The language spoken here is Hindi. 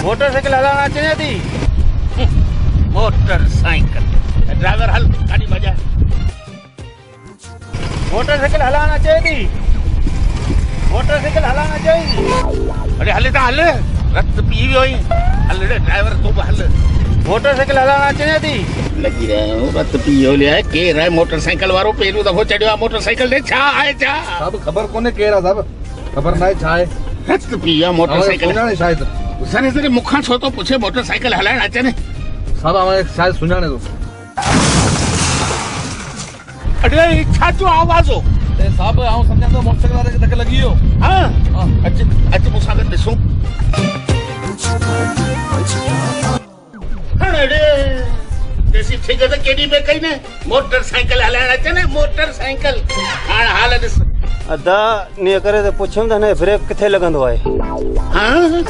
मोटरसाइकिल हलाना चाहिए थी। मोटरसाइकिल ड्राइवर हल गाड़ी बजा। मोटरसाइकिल हलाना चाहिए थी। मोटरसाइकिल हलाना चाहिए। अरे हले ता हल रत पी वही हल रे ड्राइवर तू हल। मोटरसाइकिल हलाना चाहिए थी। लगी रहे हो रत पीओ ले के रहे मोटरसाइकिल वारो पेरू दफो चढ़ियो मोटरसाइकिल दे छा आहे छा साहब खबर कोने केरा साहब खबर नाहे छा आहे रत पीओ मोटरसाइकिल सुञाणे शायद सरे सरे मुखा छो तो पूछे मोटरसाइकिल हलाइण अचे ने साहब हमें शायद सुञाणे तो अरे छा जो आवाज हो ए साहब आऊं समझा तो मोटरसाइकिल वाले के धक्के लगी हो हां अच मुसा के दिसो अरे जैसी ठीक है तो केडी पे कहीं ने मोटरसाइकिल हलाइण अचे ने मोटरसाइकिल हां हाल दिस अदा ने करे तो पुछम त ने ब्रेक किथे लगंदो आहे। हां